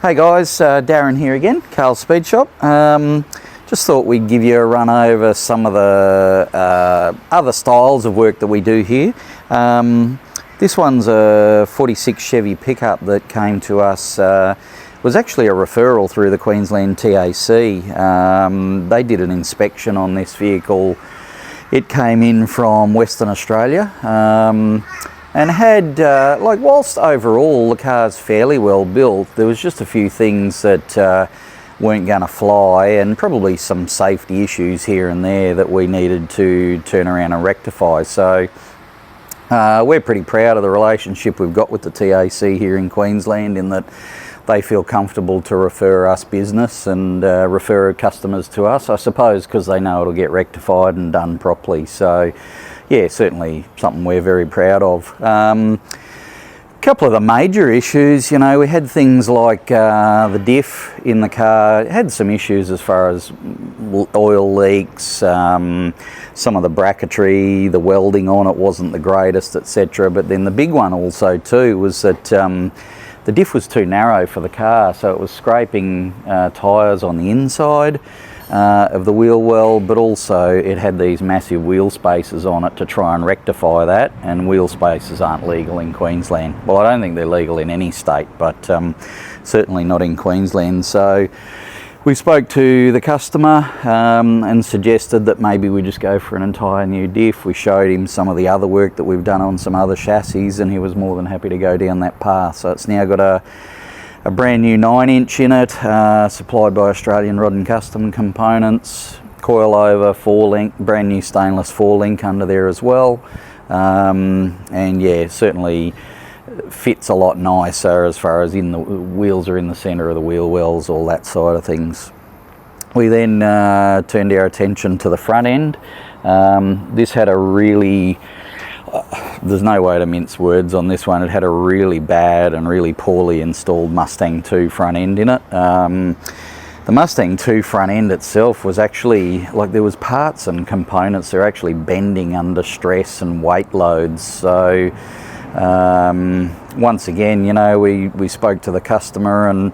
Hey guys, Darren here again, Carl's Speed Shop. Just thought we'd give you a run over some of the other styles of work that we do here. This one's a 46 Chevy pickup that came to us. Was actually a referral through the Queensland TAC. They did an inspection on this vehicle. It came in from Western Australia. And had, whilst overall the car's fairly well built, there was just a few things that weren't going to fly, and probably some safety issues here and there that we needed to turn around and rectify. So we're pretty proud of the relationship we've got with the TAC here in Queensland, in that they feel comfortable to refer us business and refer customers to us, I suppose, because they know it'll get rectified and done properly. So yeah, certainly something we're very proud of. A couple of the major issues, you know, we had things like the diff in the car. It had some issues as far as oil leaks, some of the bracketry, the welding on it wasn't the greatest, etc. But then the big one also too was that the diff was too narrow for the car, so it was scraping tyres on the inside of the wheel well, but also it had these massive wheel spaces on it to try and rectify that, and wheel spaces aren't legal in Queensland. Well, I don't think they're legal in any state, but certainly not in Queensland. So we spoke to the customer and suggested that maybe we just go for an entire new diff. We showed him some of the other work that we've done on some other chassis, and he was more than happy to go down that path. So it's now got a brand new 9-inch in it, supplied by Australian Rod and Custom Components, coilover, 4-link, brand new stainless 4-link under there as well. And yeah, certainly fits a lot nicer as far as in the wheels are in the centre of the wheel wells, all that side of things. We then turned our attention to the front end. This had a really, there's no way to mince words on this one. It had a really bad and really poorly installed Mustang 2 front end in it. The Mustang 2 front end itself was actually, like, there was parts and components that are actually bending under stress and weight loads. So once again, you know, we spoke to the customer, and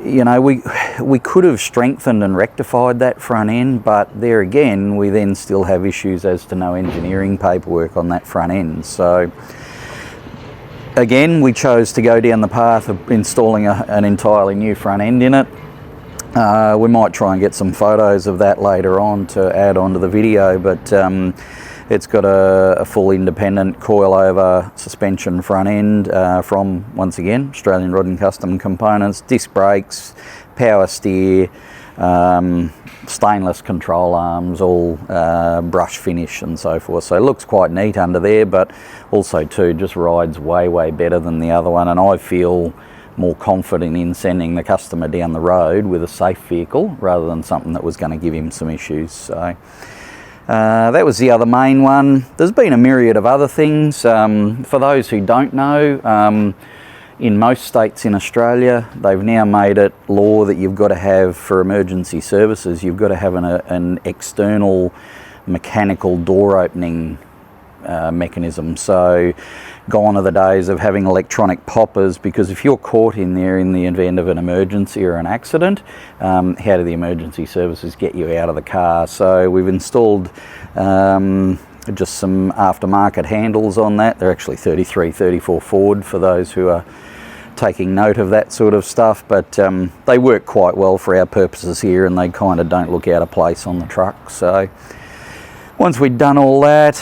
you know, we could have strengthened and rectified that front end, but there again, we then still have issues as to no engineering paperwork on that front end. So again, we chose to go down the path of installing an entirely new front end in it. We might try and get some photos of that later on to add onto the video, but it's got a full independent coilover suspension front end from, once again, Australian Rod and Custom Components, disc brakes, power steer, stainless control arms, all brush finish and so forth. So it looks quite neat under there, but also too just rides way better than the other one, and I feel more confident in sending the customer down the road with a safe vehicle rather than something that was going to give him some issues. So that was the other main one. There's been a myriad of other things. For those who don't know, in most states in Australia, they've now made it law that you've got to have, for emergency services, you've got to have an external mechanical door opening mechanism. So gone are the days of having electronic poppers, because if you're caught in there in the event of an emergency or an accident, how do the emergency services get you out of the car? So we've installed just some aftermarket handles on that. They're actually 33, 34 forward for those who are taking note of that sort of stuff, but they work quite well for our purposes here, and they kind of don't look out of place on the truck. So once we'd done all that,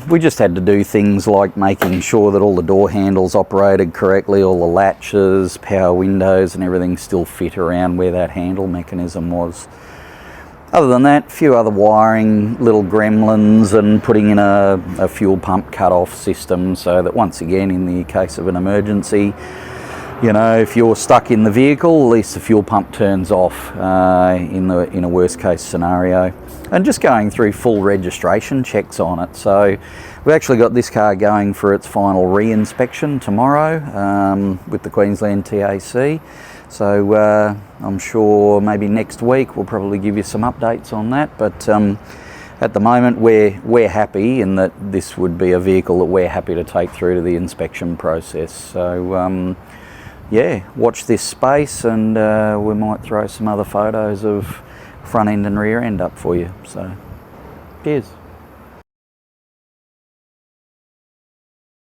we just had to do things like making sure that all the door handles operated correctly, all the latches, power windows and everything still fit around where that handle mechanism was. Other than that, a few other wiring, little gremlins, and putting in a fuel pump cut-off system, so that once again, in the case of an emergency, you know, if you're stuck in the vehicle, at least the fuel pump turns off in a worst case scenario. And just going through full registration checks on it. So we've actually got this car going for its final re-inspection tomorrow with the Queensland TAC. So I'm sure maybe next week we'll probably give you some updates on that. But at the moment we're happy in that this would be a vehicle that we're happy to take through to the inspection process. So yeah, watch this space, and we might throw some other photos of front end and rear end up for you. So, cheers.